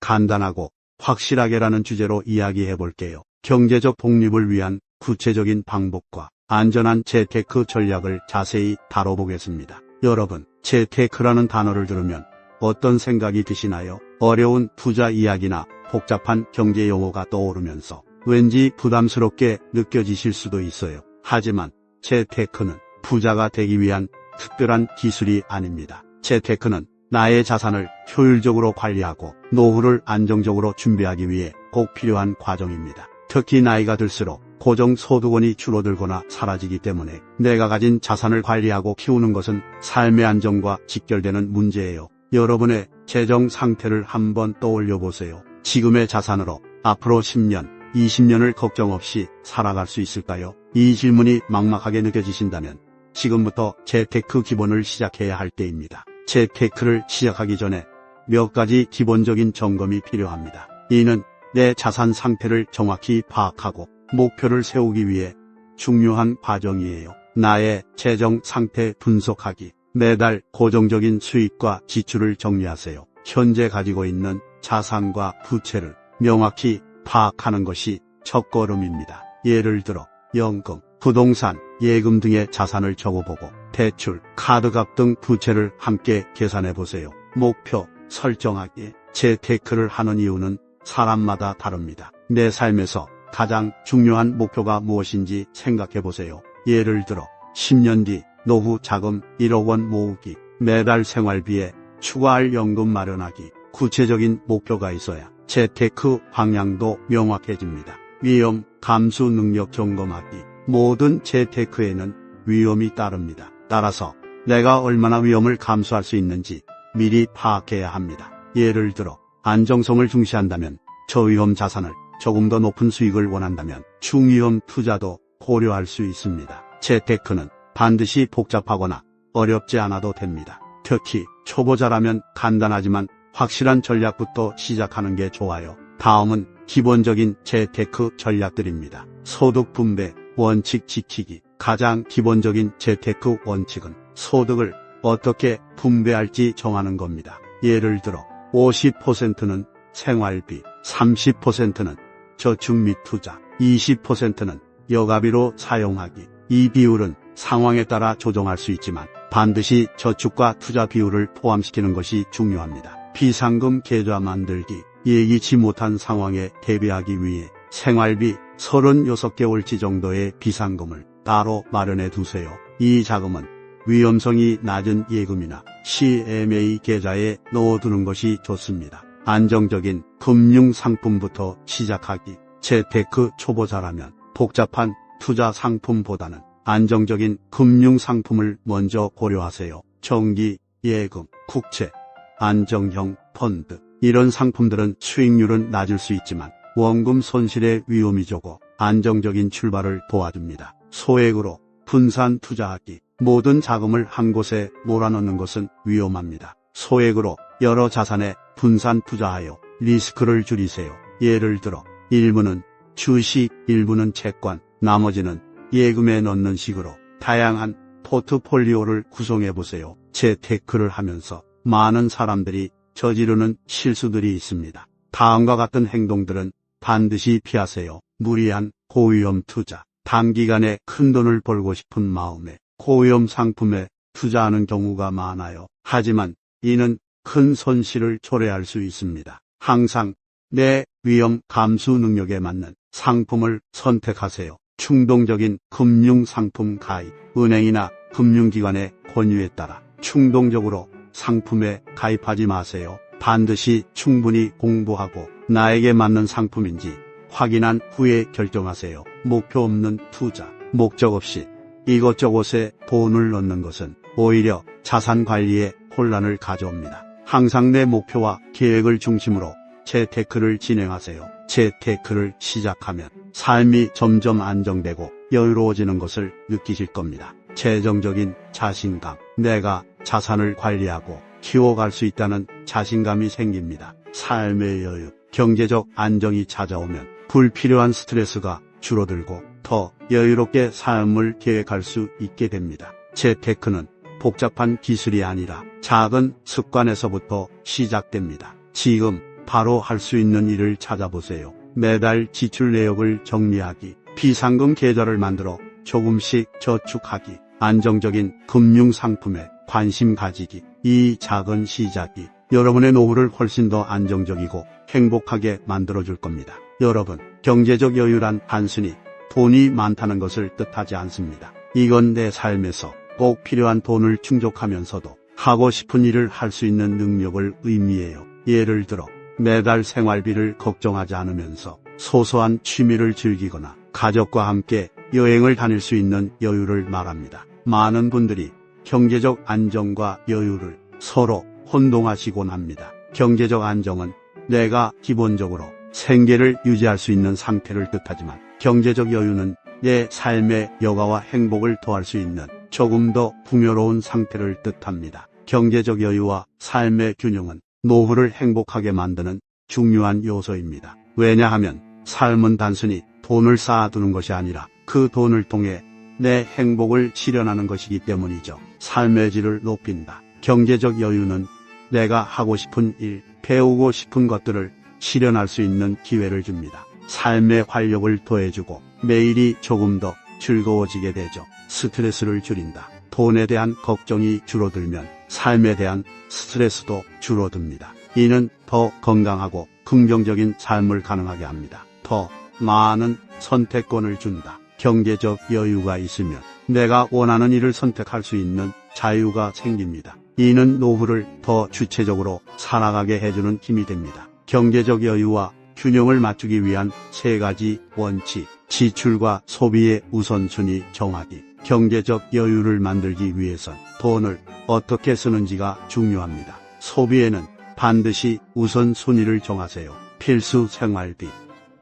간단하고 확실하게라는 주제로 이야기해 볼게요. 경제적 독립을 위한 구체적인 방법과 안전한 재테크 전략을 자세히 다뤄보겠습니다. 여러분, 재테크라는 단어를 들으면 어떤 생각이 드시나요? 어려운 투자 이야기나 복잡한 경제 용어가 떠오르면서 왠지 부담스럽게 느껴지실 수도 있어요. 하지만 재테크는 부자가 되기 위한 특별한 기술이 아닙니다. 재테크는 나의 자산을 효율적으로 관리하고 노후를 안정적으로 준비하기 위해 꼭 필요한 과정입니다. 특히 나이가 들수록 고정소득원이 줄어들거나 사라지기 때문에 내가 가진 자산을 관리하고 키우는 것은 삶의 안정과 직결되는 문제예요. 여러분의 재정 상태를 한번 떠올려 보세요. 지금의 자산으로 앞으로 10년, 20년을 걱정 없이 살아갈 수 있을까요? 이 질문이 막막하게 느껴지신다면 지금부터 재테크 기본을 시작해야 할 때입니다. 재테크를 시작하기 전에 몇 가지 기본적인 점검이 필요합니다. 이는 내 자산 상태를 정확히 파악하고 목표를 세우기 위해 중요한 과정이에요. 나의 재정 상태 분석하기. 매달 고정적인 수입과 지출을 정리하세요. 현재 가지고 있는 자산과 부채를 명확히 파악하는 것이 첫걸음입니다. 예를 들어 연금, 부동산, 예금 등의 자산을 적어보고 대출, 카드값 등 부채를 함께 계산해 보세요. 목표 설정하기. 재테크를 하는 이유는 사람마다 다릅니다. 내 삶에서 가장 중요한 목표가 무엇인지 생각해 보세요. 예를 들어 10년 뒤 노후 자금 1억 원 모으기, 매달 생활비에 추가할 연금 마련하기. 구체적인 목표가 있어야 재테크 방향도 명확해집니다. 위험 감수 능력 점검하기. 모든 재테크에는 위험이 따릅니다. 따라서 내가 얼마나 위험을 감수할 수 있는지 미리 파악해야 합니다. 예를 들어 안정성을 중시한다면 저위험 자산을, 조금 더 높은 수익을 원한다면 중위험 투자도 고려할 수 있습니다. 재테크는 반드시 복잡하거나 어렵지 않아도 됩니다. 특히 초보자라면 간단하지만 확실한 전략부터 시작하는 게 좋아요. 다음은 기본적인 재테크 전략들입니다. 소득 분배 원칙 지키기. 가장 기본적인 재테크 원칙은 소득을 어떻게 분배할지 정하는 겁니다. 예를 들어 50%는 생활비, 30%는 저축 및 투자, 20%는 여가비로 사용하기. 이 비율은 상황에 따라 조정할 수 있지만 반드시 저축과 투자 비율을 포함시키는 것이 중요합니다. 비상금 계좌 만들기. 예기치 못한 상황에 대비하기 위해 생활비 36개월치 정도의 비상금을 따로 마련해 두세요. 이 자금은 위험성이 낮은 예금이나 CMA 계좌에 넣어두는 것이 좋습니다. 안정적인 금융상품부터 시작하기. 재테크 초보자라면 복잡한 투자 상품보다는 안정적인 금융상품을 먼저 고려하세요. 정기, 예금, 국채, 안정형 펀드. 이런 상품들은 수익률은 낮을 수 있지만 원금 손실의 위험이 적어 안정적인 출발을 도와줍니다. 소액으로 분산 투자하기. 모든 자금을 한 곳에 몰아넣는 것은 위험합니다. 소액으로 여러 자산에 분산 투자하여 리스크를 줄이세요. 예를 들어 일부는 주식, 일부는 채권, 나머지는 예금에 넣는 식으로 다양한 포트폴리오를 구성해 보세요. 재테크를 하면서 많은 사람들이 저지르는 실수들이 있습니다. 다음과 같은 행동들은 반드시 피하세요. 무리한 고위험 투자. 단기간에 큰 돈을 벌고 싶은 마음에 고위험 상품에 투자하는 경우가 많아요. 하지만 이는 큰 손실을 초래할 수 있습니다. 항상 내 위험 감수 능력에 맞는 상품을 선택하세요. 충동적인 금융상품 가입. 은행이나 금융기관의 권유에 따라 충동적으로 상품에 가입하지 마세요. 반드시 충분히 공부하고 나에게 맞는 상품인지 확인한 후에 결정하세요. 목표 없는 투자. 목적 없이 이것저것에 돈을 넣는 것은 오히려 자산 관리에 혼란을 가져옵니다. 항상 내 목표와 계획을 중심으로 재테크를 진행하세요. 재테크를 시작하면 삶이 점점 안정되고 여유로워지는 것을 느끼실 겁니다. 재정적인 자신감. 내가 자산을 관리하고 키워갈 수 있다는 자신감이 생깁니다. 삶의 여유. 경제적 안정이 찾아오면 불필요한 스트레스가 줄어들고 더 여유롭게 삶을 계획할 수 있게 됩니다. 재테크는 복잡한 기술이 아니라 작은 습관에서부터 시작됩니다. 지금 바로 할 수 있는 일을 찾아보세요. 매달 지출 내역을 정리하기, 비상금 계좌를 만들어 조금씩 저축하기, 안정적인 금융상품에 관심 가지기. 이 작은 시작이 여러분의 노후를 훨씬 더 안정적이고 행복하게 만들어줄 겁니다. 여러분, 경제적 여유란 단순히 돈이 많다는 것을 뜻하지 않습니다. 이건 내 삶에서 꼭 필요한 돈을 충족하면서도 하고 싶은 일을 할 수 있는 능력을 의미해요. 예를 들어 매달 생활비를 걱정하지 않으면서 소소한 취미를 즐기거나 가족과 함께 여행을 다닐 수 있는 여유를 말합니다. 많은 분들이 경제적 안정과 여유를 서로 혼동하시곤 합니다. 경제적 안정은 내가 기본적으로 생계를 유지할 수 있는 상태를 뜻하지만 경제적 여유는 내 삶의 여가와 행복을 더할 수 있는 조금 더 풍요로운 상태를 뜻합니다. 경제적 여유와 삶의 균형은 노후를 행복하게 만드는 중요한 요소입니다. 왜냐하면 삶은 단순히 돈을 쌓아두는 것이 아니라 그 돈을 통해 내 행복을 실현하는 것이기 때문이죠. 삶의 질을 높인다. 경제적 여유는 내가 하고 싶은 일, 배우고 싶은 것들을 실현할 수 있는 기회를 줍니다. 삶의 활력을 더해주고 매일이 조금 더 즐거워지게 되죠. 스트레스를 줄인다. 돈에 대한 걱정이 줄어들면 삶에 대한 스트레스도 줄어듭니다. 이는 더 건강하고 긍정적인 삶을 가능하게 합니다. 더 많은 선택권을 준다. 경제적 여유가 있으면 내가 원하는 일을 선택할 수 있는 자유가 생깁니다. 이는 노후를 더 주체적으로 살아가게 해주는 힘이 됩니다. 경제적 여유와 균형을 맞추기 위한 3가지 원칙. 지출과 소비의 우선순위 정하기. 경제적 여유를 만들기 위해선 돈을 어떻게 쓰는지가 중요합니다. 소비에는 반드시 우선순위를 정하세요. 필수 생활비,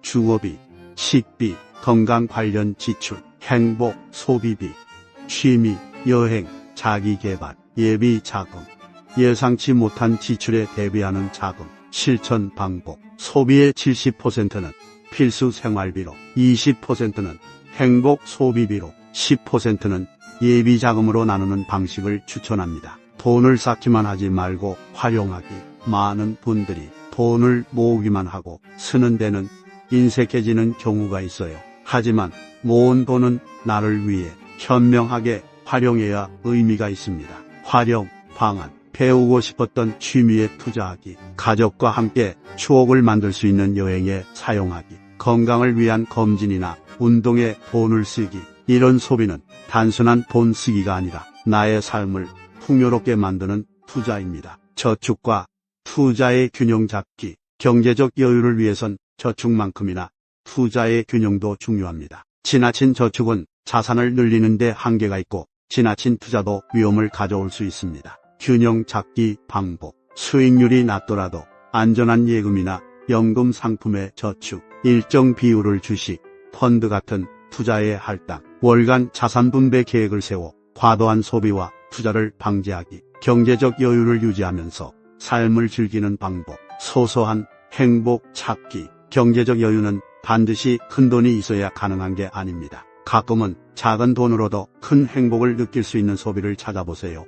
주거비, 식비, 건강 관련 지출, 행복, 소비비, 취미, 여행, 자기개발, 예비 자금, 예상치 못한 지출에 대비하는 자금, 실천 방법. 소비의 70%는 필수 생활비로, 20%는 행복 소비비로, 10%는 예비 자금으로 나누는 방식을 추천합니다. 돈을 쌓기만 하지 말고 활용하기. 많은 분들이 돈을 모으기만 하고 쓰는 데는 인색해지는 경우가 있어요. 하지만 모은 돈은 나를 위해 현명하게 활용해야 의미가 있습니다. 활용 방안. 배우고 싶었던 취미에 투자하기. 가족과 함께 추억을 만들 수 있는 여행에 사용하기. 건강을 위한 검진이나 운동에 돈을 쓰기. 이런 소비는 단순한 돈 쓰기가 아니라 나의 삶을 풍요롭게 만드는 투자입니다. 저축과 투자의 균형 잡기. 경제적 여유를 위해선 저축만큼이나 투자의 균형도 중요합니다. 지나친 저축은 자산을 늘리는 데 한계가 있고 지나친 투자도 위험을 가져올 수 있습니다. 균형 잡기 방법. 수익률이 낮더라도 안전한 예금이나 연금 상품의 저축, 일정 비율을 주식, 펀드 같은 투자에 할당, 월간 자산 분배 계획을 세워 과도한 소비와 투자를 방지하기, 경제적 여유를 유지하면서 삶을 즐기는 방법. 소소한 행복 찾기. 경제적 여유는 반드시 큰 돈이 있어야 가능한 게 아닙니다. 가끔은 작은 돈으로도 큰 행복을 느낄 수 있는 소비를 찾아보세요.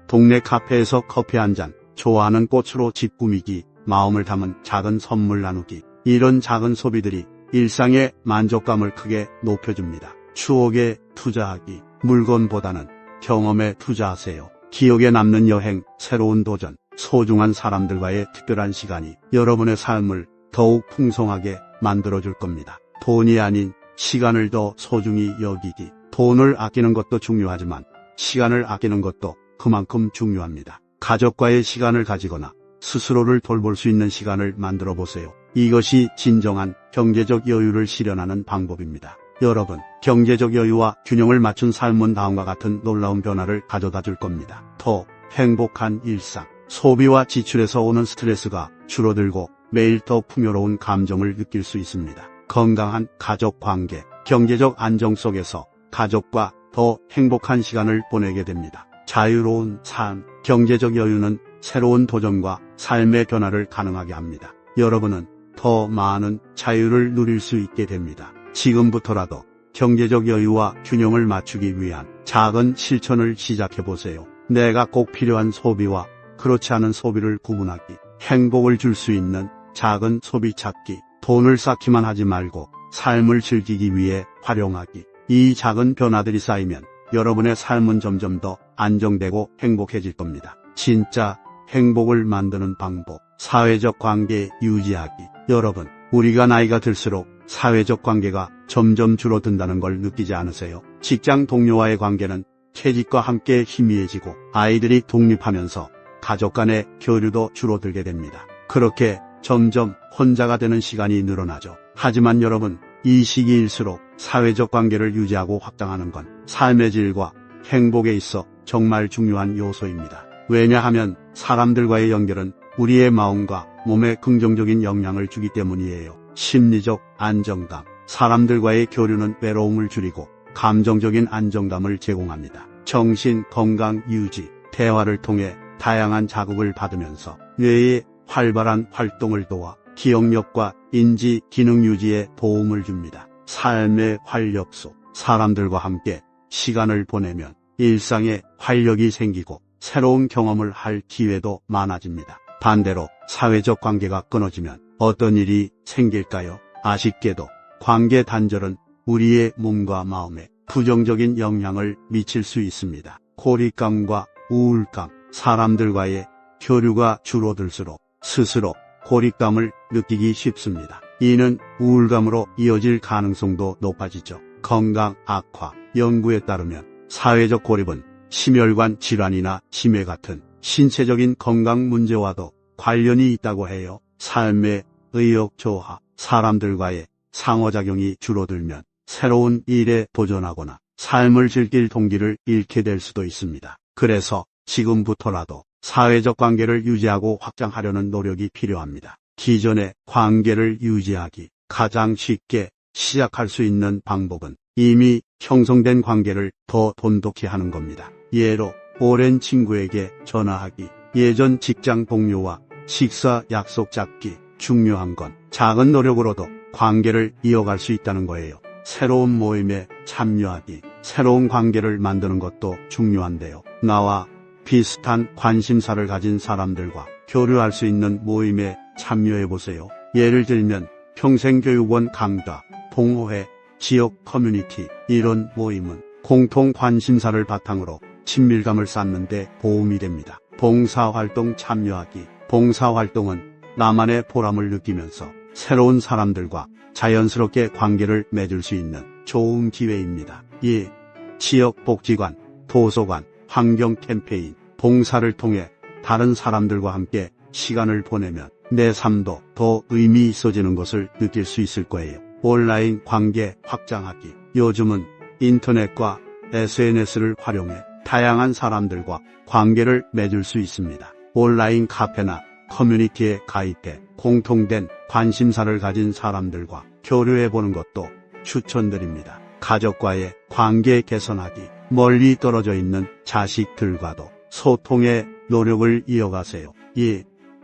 동네 카페에서 커피 한 잔, 좋아하는 꽃으로 집 꾸미기, 마음을 담은 작은 선물 나누기. 이런 작은 소비들이 일상의 만족감을 크게 높여줍니다. 추억에 투자하기. 물건보다는 경험에 투자하세요. 기억에 남는 여행, 새로운 도전, 소중한 사람들과의 특별한 시간이 여러분의 삶을 더욱 풍성하게 만들어줄 겁니다. 돈이 아닌 시간을 더 소중히 여기기. 돈을 아끼는 것도 중요하지만 시간을 아끼는 것도 그만큼 중요합니다. 가족과의 시간을 가지거나 스스로를 돌볼 수 있는 시간을 만들어 보세요. 이것이 진정한 경제적 여유를 실현하는 방법입니다. 여러분, 경제적 여유와 균형을 맞춘 삶은 다음과 같은 놀라운 변화를 가져다 줄 겁니다. 더 행복한 일상. 소비와 지출에서 오는 스트레스가 줄어들고 매일 더 풍요로운 감정을 느낄 수 있습니다. 건강한 가족 관계. 경제적 안정 속에서 가족과 더 행복한 시간을 보내게 됩니다. 자유로운 삶. 경제적 여유는 새로운 도전과 삶의 변화를 가능하게 합니다. 여러분은 더 많은 자유를 누릴 수 있게 됩니다. 지금부터라도 경제적 여유와 균형을 맞추기 위한 작은 실천을 시작해 보세요. 내가 꼭 필요한 소비와 그렇지 않은 소비를 구분하기. 행복을 줄 수 있는 작은 소비 찾기. 돈을 쌓기만 하지 말고 삶을 즐기기 위해 활용하기. 이 작은 변화들이 쌓이면 여러분의 삶은 점점 더 안정되고 행복해질 겁니다. 진짜 행복을 만드는 방법. 사회적 관계 유지하기. 여러분, 우리가 나이가 들수록 사회적 관계가 점점 줄어든다는 걸 느끼지 않으세요? 직장 동료와의 관계는 퇴직과 함께 희미해지고 아이들이 독립하면서 가족 간의 교류도 줄어들게 됩니다. 그렇게 점점 혼자가 되는 시간이 늘어나죠. 하지만 여러분, 이 시기일수록 사회적 관계를 유지하고 확장하는 건 삶의 질과 행복에 있어 정말 중요한 요소입니다. 왜냐하면 사람들과의 연결은 우리의 마음과 몸에 긍정적인 영향을 주기 때문이에요. 심리적 안정감. 사람들과의 교류는 외로움을 줄이고 감정적인 안정감을 제공합니다. 정신 건강 유지. 대화를 통해 다양한 자극을 받으면서 뇌의 활발한 활동을 도와 기억력과 인지 기능 유지에 도움을 줍니다. 삶의 활력소. 사람들과 함께 시간을 보내면 일상에 활력이 생기고 새로운 경험을 할 기회도 많아집니다. 반대로 사회적 관계가 끊어지면 어떤 일이 생길까요? 아쉽게도 관계 단절은 우리의 몸과 마음에 부정적인 영향을 미칠 수 있습니다. 고립감과 우울감. 사람들과의 교류가 줄어들수록 스스로 고립감을 느끼기 쉽습니다. 이는 우울감으로 이어질 가능성도 높아지죠. 건강 악화. 연구에 따르면 사회적 고립은 심혈관 질환이나 치매 같은 신체적인 건강 문제와도 관련이 있다고 해요. 삶의 의욕 저하. 사람들과의 상호작용이 줄어들면 새로운 일에 도전하거나 삶을 즐길 동기를 잃게 될 수도 있습니다. 그래서 지금부터라도 사회적 관계를 유지하고 확장하려는 노력이 필요합니다. 기존의 관계를 유지하기. 가장 쉽게 시작할 수 있는 방법은 이미 형성된 관계를 더 돈독히 하는 겁니다. 예로 오랜 친구에게 전화하기. 예전 직장 동료와 식사 약속 잡기. 중요한 건 작은 노력으로도 관계를 이어갈 수 있다는 거예요. 새로운 모임에 참여하기. 새로운 관계를 만드는 것도 중요한데요. 나와 비슷한 관심사를 가진 사람들과 교류할 수 있는 모임에 참여해보세요. 예를 들면 평생교육원 강좌, 동호회, 지역 커뮤니티. 이런 모임은 공통 관심사를 바탕으로 친밀감을 쌓는 데 도움이 됩니다. 봉사활동 참여하기. 봉사활동은 나만의 보람을 느끼면서 새로운 사람들과 자연스럽게 관계를 맺을 수 있는 좋은 기회입니다. 지역복지관, 도서관, 환경 캠페인, 봉사를 통해 다른 사람들과 함께 시간을 보내면 내 삶도 더 의미 있어지는 것을 느낄 수 있을 거예요. 온라인 관계 확장하기. 요즘은 인터넷과 SNS를 활용해 다양한 사람들과 관계를 맺을 수 있습니다. 온라인 카페나 커뮤니티에 가입해 공통된 관심사를 가진 사람들과 교류해보는 것도 추천드립니다. 가족과의 관계 개선하기. 멀리 떨어져 있는 자식들과도 소통의 노력을 이어가세요. 2.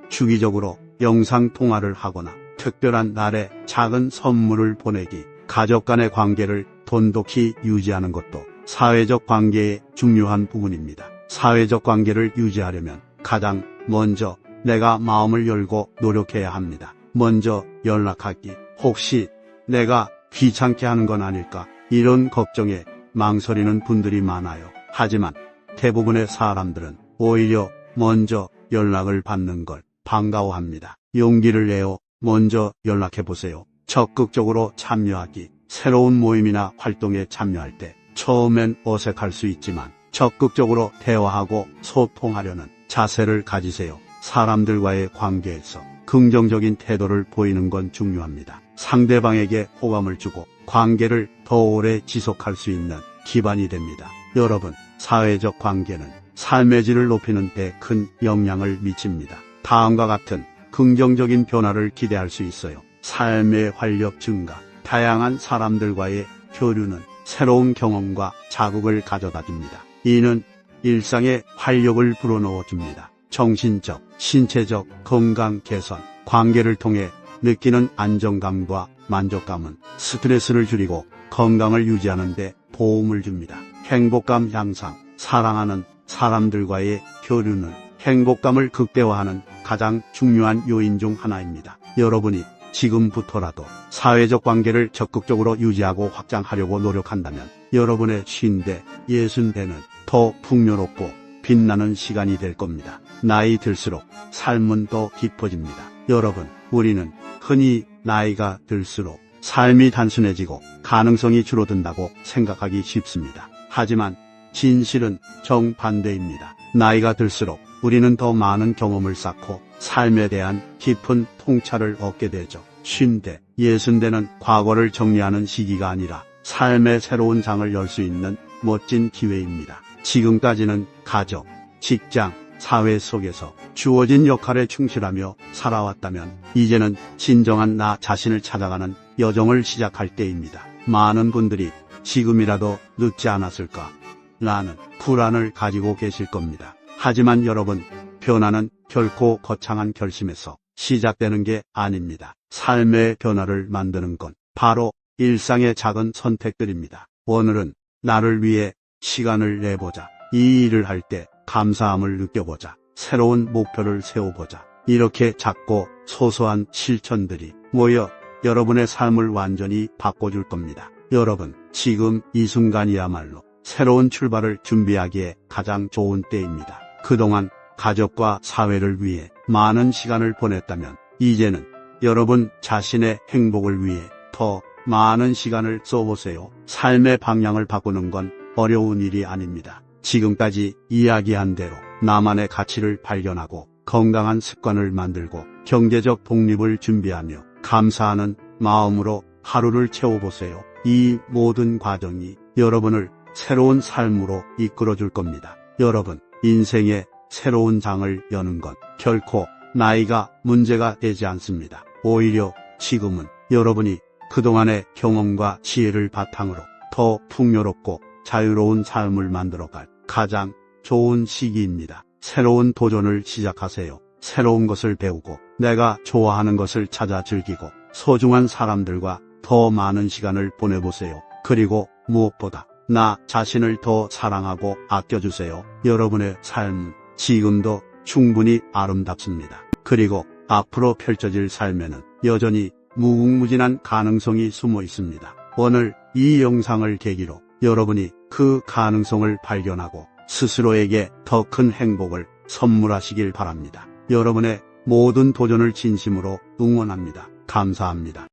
주기적으로 영상통화를 하거나 특별한 날에 작은 선물을 보내기. 가족 간의 관계를 돈독히 유지하는 것도 사회적 관계의 중요한 부분입니다. 사회적 관계를 유지하려면 가장 먼저 내가 마음을 열고 노력해야 합니다. 먼저 연락하기. 혹시 내가 귀찮게 하는 건 아닐까? 이런 걱정에 망설이는 분들이 많아요. 하지만 대부분의 사람들은 오히려 먼저 연락을 받는 걸 반가워합니다. 용기를 내어 먼저 연락해보세요. 적극적으로 참여하기. 새로운 모임이나 활동에 참여할 때 처음엔 어색할 수 있지만 적극적으로 대화하고 소통하려는 자세를 가지세요. 사람들과의 관계에서 긍정적인 태도를 보이는 건 중요합니다. 상대방에게 호감을 주고 관계를 더 오래 지속할 수 있는 기반이 됩니다. 여러분, 사회적 관계는 삶의 질을 높이는 데 큰 영향을 미칩니다. 다음과 같은 긍정적인 변화를 기대할 수 있어요. 삶의 활력 증가. 다양한 사람들과의 교류는 새로운 경험과 자극을 가져다 줍니다. 이는 일상에 활력을 불어넣어 줍니다. 정신적, 신체적 건강 개선. 관계를 통해 느끼는 안정감과 만족감은 스트레스를 줄이고 건강을 유지하는 데 도움을 줍니다. 행복감 향상. 사랑하는 사람들과의 교류는 행복감을 극대화하는 가장 중요한 요인 중 하나입니다. 여러분이 지금부터라도 사회적 관계를 적극적으로 유지하고 확장하려고 노력한다면 여러분의 50대, 60대는 더 풍요롭고 빛나는 시간이 될 겁니다. 나이 들수록 삶은 더 깊어집니다. 여러분, 우리는 흔히 나이가 들수록 삶이 단순해지고 가능성이 줄어든다고 생각하기 쉽습니다. 하지만 진실은 정반대입니다. 나이가 들수록 우리는 더 많은 경험을 쌓고 삶에 대한 깊은 통찰을 얻게 되죠. 50대, 60대는 과거를 정리하는 시기가 아니라 삶의 새로운 장을 열 수 있는 멋진 기회입니다. 지금까지는 가족, 직장, 사회 속에서 주어진 역할에 충실하며 살아왔다면 이제는 진정한 나 자신을 찾아가는 여정을 시작할 때입니다. 많은 분들이 지금이라도 늦지 않았을까? 라는 불안을 가지고 계실 겁니다. 하지만 여러분, 변화는 결코 거창한 결심에서 시작되는 게 아닙니다. 삶의 변화를 만드는 건 바로 일상의 작은 선택들입니다. 오늘은 나를 위해 시간을 내보자. 이 일을 할 때 감사함을 느껴보자. 새로운 목표를 세워보자. 이렇게 작고 소소한 실천들이 모여 여러분의 삶을 완전히 바꿔줄 겁니다. 여러분, 지금 이 순간이야말로 새로운 출발을 준비하기에 가장 좋은 때입니다. 그동안 가족과 사회를 위해 많은 시간을 보냈다면 이제는 여러분 자신의 행복을 위해 더 많은 시간을 써보세요. 삶의 방향을 바꾸는 건 어려운 일이 아닙니다. 지금까지 이야기한 대로 나만의 가치를 발견하고 건강한 습관을 만들고 경제적 독립을 준비하며 감사하는 마음으로 하루를 채워보세요. 이 모든 과정이 여러분을 새로운 삶으로 이끌어줄 겁니다. 여러분, 인생의 새로운 장을 여는 건 결코 나이가 문제가 되지 않습니다. 오히려 지금은 여러분이 그동안의 경험과 지혜를 바탕으로 더 풍요롭고 자유로운 삶을 만들어갈 가장 좋은 시기입니다. 새로운 도전을 시작하세요. 새로운 것을 배우고 내가 좋아하는 것을 찾아 즐기고 소중한 사람들과 더 많은 시간을 보내보세요. 그리고 무엇보다 나 자신을 더 사랑하고 아껴주세요. 여러분의 삶은 지금도 충분히 아름답습니다. 그리고 앞으로 펼쳐질 삶에는 여전히 무궁무진한 가능성이 숨어 있습니다. 오늘 이 영상을 계기로 여러분이 그 가능성을 발견하고 스스로에게 더 큰 행복을 선물하시길 바랍니다. 여러분의 모든 도전을 진심으로 응원합니다. 감사합니다.